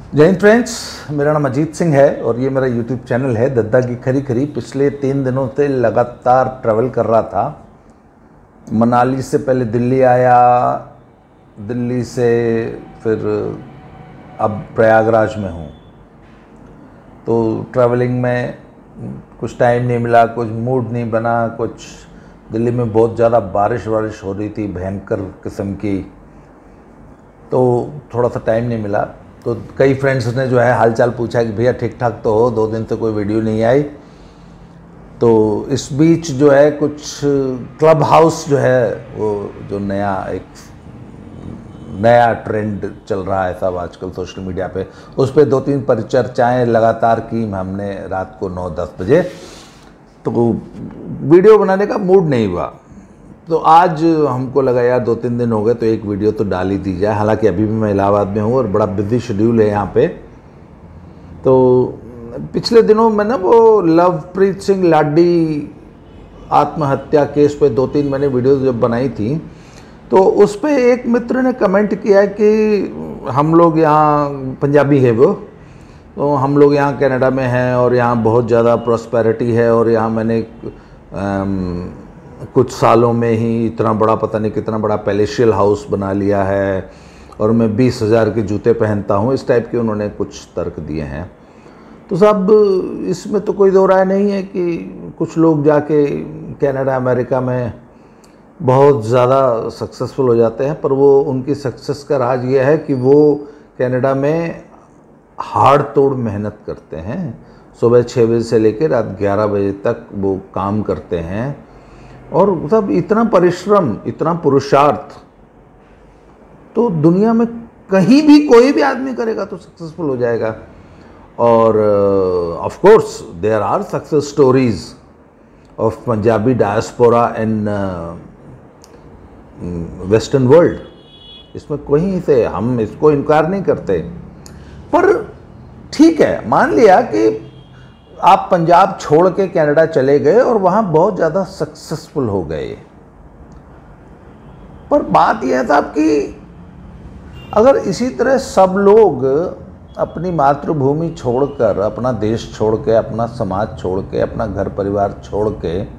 जय हिंद फ्रेंड्स, मेरा नाम अजीत सिंह है और ये मेरा यूट्यूब चैनल है दद्दा की खरी खरी। पिछले 3 दिनों से लगातार ट्रैवल कर रहा था। मनाली से पहले दिल्ली आया, दिल्ली से फिर अब प्रयागराज में हूँ। तो ट्रैवलिंग में कुछ टाइम नहीं मिला, कुछ मूड नहीं बना, कुछ दिल्ली में बहुत ज़्यादा बारिश हो रही थी, भयंकर किस्म की, तो थोड़ा सा टाइम नहीं मिला। तो कई फ्रेंड्स ने जो है हालचाल पूछा कि भैया ठीक ठाक तो हो, 2 दिन से कोई वीडियो नहीं आई। तो इस बीच जो है कुछ क्लब हाउस जो है वो जो नया ट्रेंड चल रहा है सब आजकल सोशल मीडिया पे, उस पर 2-3 परिचर्चाएँ लगातार की हमने रात को 9-10 बजे। तो वीडियो बनाने का मूड नहीं हुआ, तो आज हमको लगा यार 2-3 दिन हो गए तो एक वीडियो तो डाल ही दी जाए। हालांकि अभी भी मैं इलाहाबाद में हूँ और बड़ा बिजी शेड्यूल है यहाँ पे। तो पिछले दिनों में ना वो लवप्रीत सिंह लाडी आत्महत्या केस पे 2-3 मैंने वीडियो जब बनाई थी, तो उस पर एक मित्र ने कमेंट किया कि हम लोग यहाँ, पंजाबी है वो, तो हम लोग यहाँ कनाडा में हैं और यहाँ बहुत ज़्यादा प्रॉस्पेरिटी है और यहाँ मैंने कुछ सालों में ही इतना बड़ा, पता नहीं कितना बड़ा पैलेशियल हाउस बना लिया है और मैं 20,000 के जूते पहनता हूँ। इस टाइप के उन्होंने कुछ तर्क दिए हैं। तो साहब इसमें तो कोई दो राय नहीं है कि कुछ लोग जाके कनाडा अमेरिका में बहुत ज़्यादा सक्सेसफुल हो जाते हैं, पर वो उनकी सक्सेस का राज ये है कि वो कनाडा में हाड़ तोड़ मेहनत करते हैं। सुबह 6 बजे से लेकर रात 11 बजे तक वो काम करते हैं और सब इतना परिश्रम, इतना पुरुषार्थ तो दुनिया में कहीं भी कोई भी आदमी करेगा तो सक्सेसफुल हो जाएगा। और of course there are success stories of Punjabi diaspora in western world, इसमें कहीं से हम इसको इनकार नहीं करते। पर ठीक है, मान लिया कि आप पंजाब छोड़ के कनाडा चले गए और वहाँ बहुत ज़्यादा सक्सेसफुल हो गए, पर बात यह था कि अगर इसी तरह सब लोग अपनी मातृभूमि छोड़कर, अपना देश छोड़ के, अपना समाज छोड़ के, अपना घर परिवार छोड़ के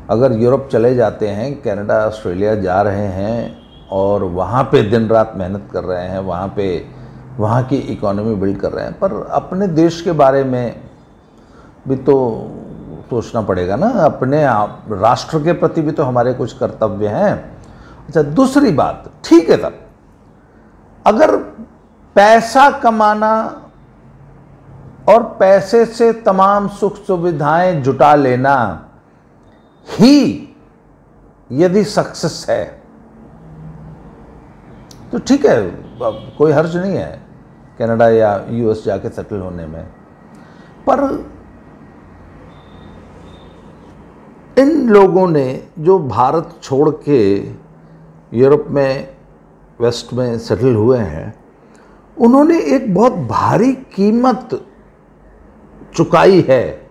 अगर यूरोप चले जाते हैं, कनाडा ऑस्ट्रेलिया जा रहे हैं और वहाँ पे दिन रात मेहनत कर रहे हैं, वहाँ की इकोनॉमी बिल्ड कर रहे हैं, पर अपने देश के बारे में भी तो सोचना पड़ेगा ना। अपने राष्ट्र के प्रति भी तो हमारे कुछ कर्तव्य हैं। अच्छा, दूसरी बात, ठीक है तब अगर पैसा कमाना और पैसे से तमाम सुख सुविधाएं जुटा लेना ही यदि सक्सेस है तो ठीक है, कोई हर्ज नहीं है कनाडा या यूएस जाके सेटल होने में। पर इन लोगों ने जो भारत छोड़ के यूरोप में, वेस्ट में सेटल हुए हैं, उन्होंने एक बहुत भारी कीमत चुकाई है।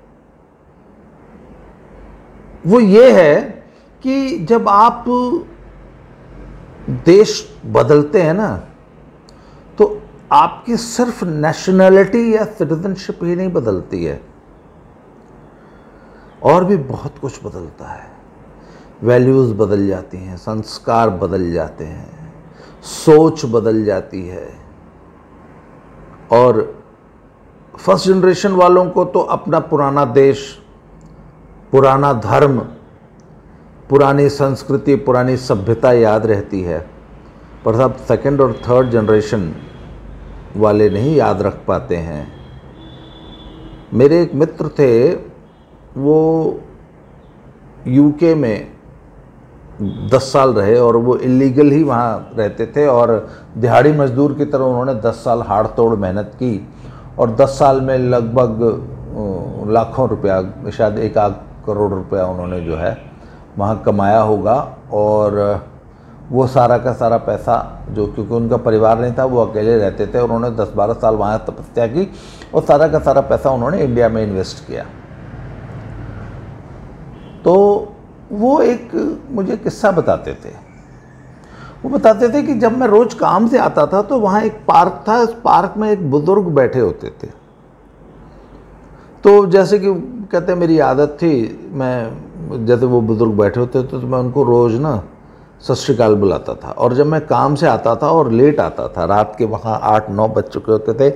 वो ये है कि जब आप देश बदलते हैं ना, तो आपकी सिर्फ नेशनैलिटी या सिटीजनशिप ही नहीं बदलती है, और भी बहुत कुछ बदलता है। वैल्यूज़ बदल जाती हैं, संस्कार बदल जाते हैं, सोच बदल जाती है। और फर्स्ट जनरेशन वालों को तो अपना पुराना देश, पुराना धर्म, पुरानी संस्कृति, पुरानी सभ्यता याद रहती है, पर सब सेकंड और थर्ड जनरेशन वाले नहीं याद रख पाते हैं। मेरे एक मित्र थे, वो यूके में 10 साल रहे और वो इलीगल ही वहाँ रहते थे और दिहाड़ी मजदूर की तरह उन्होंने 10 साल हाड़ तोड़ मेहनत की और 10 साल में लगभग लाखों रुपया, शायद 1 करोड़ रुपया उन्होंने जो है वहाँ कमाया होगा। और वो सारा का सारा पैसा, जो क्योंकि उनका परिवार नहीं था, वो अकेले रहते थे, उन्होंने 10-12 साल वहाँ तपस्या की और सारा का सारा पैसा उन्होंने इंडिया में इन्वेस्ट किया। तो वो एक मुझे किस्सा बताते थे। वो बताते थे कि जब मैं रोज़ काम से आता था तो वहाँ एक पार्क था, उस पार्क में एक बुज़ुर्ग बैठे होते थे। तो जैसे कि कहते हैं मेरी आदत थी, मैं जैसे वो बुज़ुर्ग बैठे होते थे तो मैं उनको रोज़ ना सत श्री अकाल बुलाता था। और जब मैं काम से आता था और लेट आता था, रात के वहाँ 8-9 बज चुके होते थे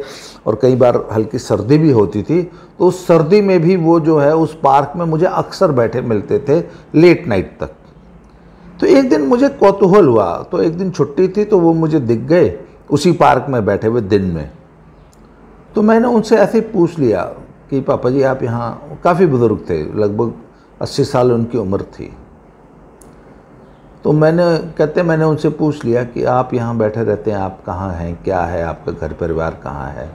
और कई बार हल्की सर्दी भी होती थी, तो उस सर्दी में भी वो जो है उस पार्क में मुझे अक्सर बैठे मिलते थे लेट नाइट तक। तो एक दिन मुझे कौतूहल हुआ, तो एक दिन छुट्टी थी तो वो मुझे दिख गए उसी पार्क में बैठे हुए दिन में। तो मैंने उनसे ऐसे ही पूछ लिया कि पापा जी आप यहाँ, काफ़ी बुज़ुर्ग थे, लगभग 80 साल उनकी उम्र थी। तो मैंने उनसे पूछ लिया कि आप यहाँ बैठे रहते हैं, आप कहाँ हैं, क्या है आपका घर परिवार कहाँ है।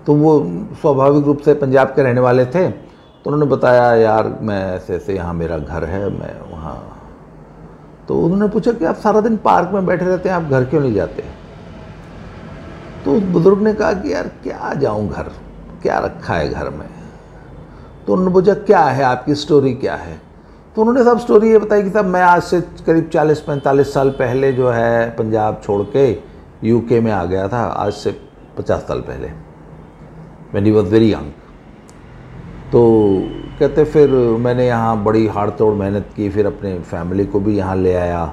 तो वो स्वाभाविक रूप से पंजाब के रहने वाले थे, तो उन्होंने बताया यार मैं ऐसे ऐसे यहाँ मेरा घर है, मैं वहाँ। तो उन्होंने पूछा कि आप सारा दिन पार्क में बैठे रहते हैं, आप घर क्यों नहीं जाते। तो उस बुज़ुर्ग ने कहा कि यार क्या जाऊँ घर, क्या रखा है घर में। तो उन्होंने पूछा क्या है आपकी स्टोरी क्या है। तो उन्होंने सब स्टोरी ये बताई कि साहब मैं आज से करीब 40-45 साल पहले जो है पंजाब छोड़ के यूके में आ गया था, आज से 50 साल पहले, when he was very young. तो कहते फिर मैंने यहाँ बड़ी हाड़ तोड़ मेहनत की, फिर अपने फैमिली को भी यहाँ ले आया,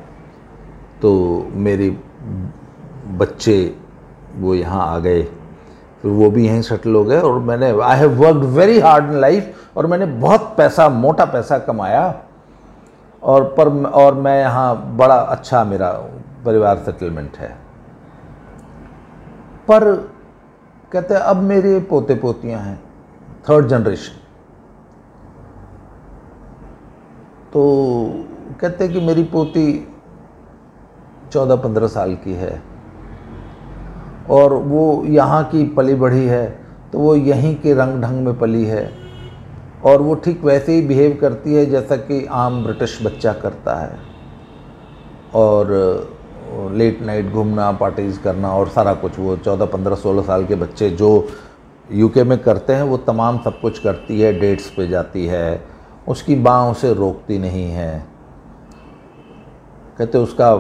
तो मेरी बच्चे वो यहाँ आ गए, फिर वो भी यहीं सेटल हो गए। और मैंने I have worked very hard in life, और मैंने बहुत पैसा, मोटा पैसा कमाया, और मैं यहाँ बड़ा अच्छा मेरा परिवार सेटलमेंट है। पर कहते हैं अब मेरे पोते पोतियाँ हैं, 3rd जनरेशन। तो कहते हैं कि मेरी पोती 14-15 साल की है और वो यहाँ की पली बढ़ी है, तो वो यहीं के रंग ढंग में पली है और वो ठीक वैसे ही बिहेव करती है जैसा कि आम ब्रिटिश बच्चा करता है। और लेट नाइट घूमना, पार्टीज़ करना और सारा कुछ वो 14-15-16 साल के बच्चे जो यूके में करते हैं वो तमाम सब कुछ करती है। डेट्स पे जाती है, उसकी बाँह उसे रोकती नहीं है। कहते उसका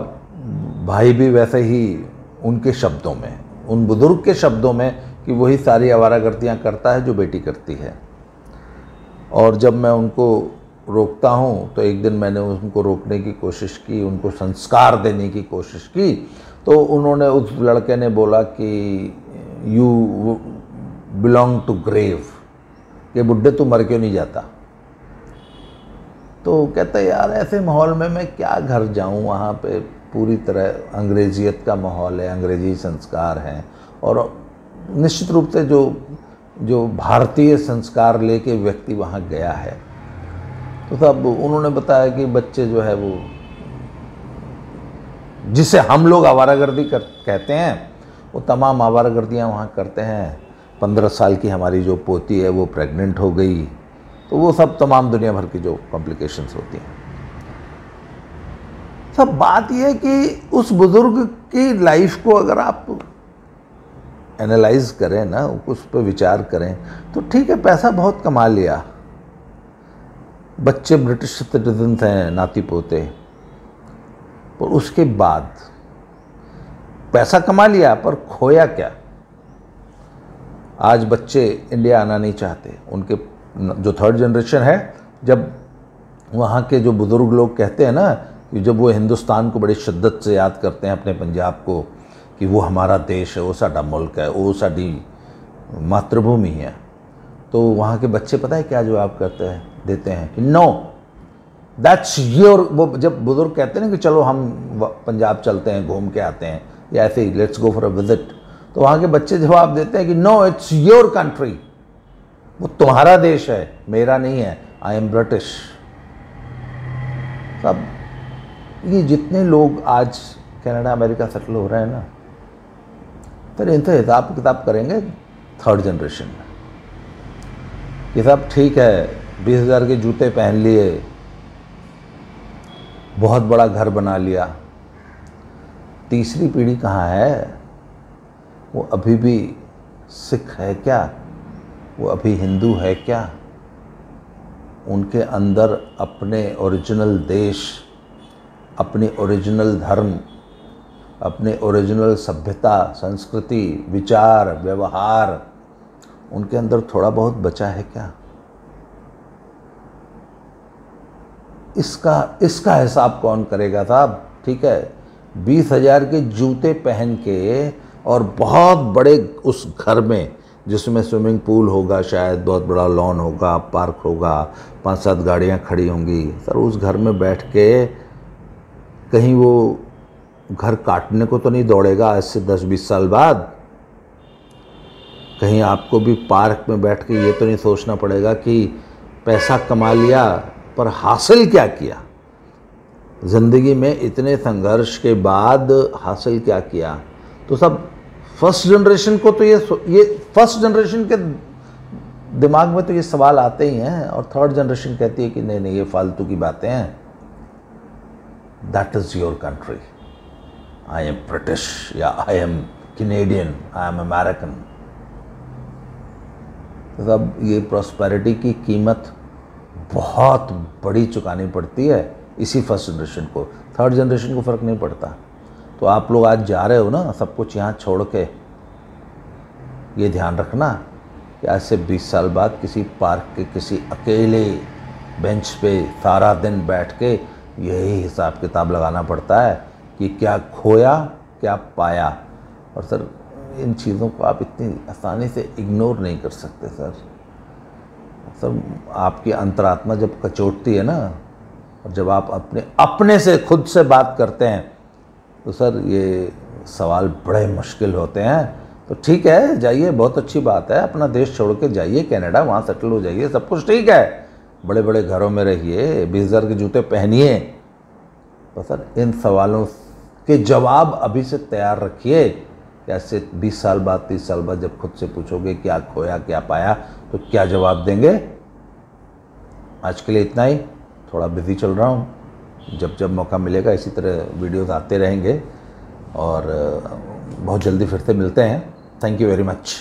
भाई भी वैसे ही, उनके शब्दों में, उन बुज़ुर्ग के शब्दों में, कि वही सारी आवारागर्दियाँ करता है जो बेटी करती है। और जब मैं उनको रोकता हूँ तो एक दिन मैंने उनको रोकने की कोशिश की, उनको संस्कार देने की कोशिश की, तो उन्होंने, उस लड़के ने बोला कि यू बिलोंग टू ग्रेव, कि बुड्ढे तू मर क्यों नहीं जाता। तो कहता है यार ऐसे माहौल में मैं क्या घर जाऊँ, वहाँ पे पूरी तरह अंग्रेजियत का माहौल है, अंग्रेजी संस्कार हैं, और निश्चित रूप से जो भारतीय संस्कार लेके व्यक्ति वहाँ गया है। तो तब उन्होंने बताया कि बच्चे जो है वो, जिसे हम लोग आवारागर्दी कहते हैं, वो तमाम आवारागर्दियाँ वहाँ करते हैं। 15 साल की हमारी जो पोती है वो प्रेग्नेंट हो गई, तो वो सब तमाम दुनिया भर की जो कॉम्प्लिकेशंस होती हैं। सब बात यह है कि उस बुज़ुर्ग की लाइफ को अगर आप एनालाइज करें ना, उस पर विचार करें, तो ठीक है पैसा बहुत कमा लिया, बच्चे ब्रिटिश सिटीजन हैं, नाती पोते, पर उसके बाद पैसा कमा लिया पर खोया क्या। आज बच्चे इंडिया आना नहीं चाहते, उनके जो 3rd जनरेशन है, जब वहाँ के जो बुज़ुर्ग लोग कहते हैं ना कि जब वो हिंदुस्तान को बड़ी शिद्दत से याद करते हैं, अपने पंजाब को, कि वो हमारा देश है, वो साडा मुल्क है, वो साडी मातृभूमि है, तो वहाँ के बच्चे पता है क्या जवाब देते हैं कि नो दैट्स योर। वो जब बुज़ुर्ग कहते हैं ना कि चलो हम पंजाब चलते हैं, घूम के आते हैं, या ऐसे ही let's go for a visit, तो वहाँ के बच्चे जवाब देते हैं कि नो इट्स योर कंट्री, वो तुम्हारा देश है, मेरा नहीं है, आई एम ब्रिटिश। सब ये जितने लोग आज कनाडा अमेरिका सेटल हो रहे हैं ना, फिर इनसे हिसाब किताब करेंगे 3rd जनरेशन में कि साहब ठीक है 20,000 के जूते पहन लिए, बहुत बड़ा घर बना लिया, तीसरी पीढ़ी कहाँ है, वो अभी भी सिख है क्या, वो अभी हिंदू है क्या, उनके अंदर अपने ओरिजिनल देश, अपनी ओरिजिनल धर्म अपने ओरिजिनल सभ्यता, संस्कृति, विचार, व्यवहार उनके अंदर थोड़ा बहुत बचा है क्या? इसका हिसाब कौन करेगा साहब? ठीक है, 20,000 के जूते पहन के और बहुत बड़े उस घर में जिसमें स्विमिंग पूल होगा, शायद बहुत बड़ा लॉन होगा, पार्क होगा, 5-7 गाड़ियाँ खड़ी होंगी, सर उस घर में बैठ के कहीं वो घर काटने को तो नहीं दौड़ेगा आज से 10-20 साल बाद? कहीं आपको भी पार्क में बैठ के ये तो नहीं सोचना पड़ेगा कि पैसा कमा लिया पर हासिल क्या किया? ज़िंदगी में इतने संघर्ष के बाद हासिल क्या किया? तो सब फर्स्ट जनरेशन को तो ये फर्स्ट जनरेशन के दिमाग में तो ये सवाल आते ही हैं, और थर्ड जनरेशन कहती है कि नहीं नहीं ये फालतू की बातें हैं। That is your country. I am British या I am Canadian, I am American. तो सब ये प्रॉस्पेरिटी की कीमत बहुत बड़ी चुकानी पड़ती है इसी फर्स्ट जनरेशन को। थर्ड जनरेशन को फ़र्क नहीं पड़ता। तो आप लोग आज जा रहे हो ना सब कुछ यहाँ छोड़ के, ये ध्यान रखना कि आज से 20 साल बाद किसी पार्क के किसी अकेले बेंच पे सारा दिन बैठ के यही हिसाब किताब लगाना पड़ता है कि क्या खोया क्या पाया। और सर इन चीज़ों को आप इतनी आसानी से इग्नोर नहीं कर सकते सर। आपकी अंतरात्मा जब कचोटती है ना, और जब आप अपने से खुद से बात करते हैं, तो सर ये सवाल बड़े मुश्किल होते हैं। तो ठीक है, जाइए, बहुत अच्छी बात है, अपना देश छोड़ के जाइए कनाडा, वहाँ सेटल हो जाइए, सब कुछ ठीक है, बड़े बड़े घरों में रहिए, 20,000 के जूते पहनिए। तो सर इन सवालों के जवाब अभी से तैयार रखिए। ऐसे 20 साल बाद 30 साल बाद जब खुद से पूछोगे क्या खोया क्या पाया, तो क्या जवाब देंगे? आज के लिए इतना ही, थोड़ा बिजी चल रहा हूँ। जब जब मौका मिलेगा इसी तरह वीडियोस आते रहेंगे, और बहुत जल्दी फिर से मिलते हैं। Thank you very much.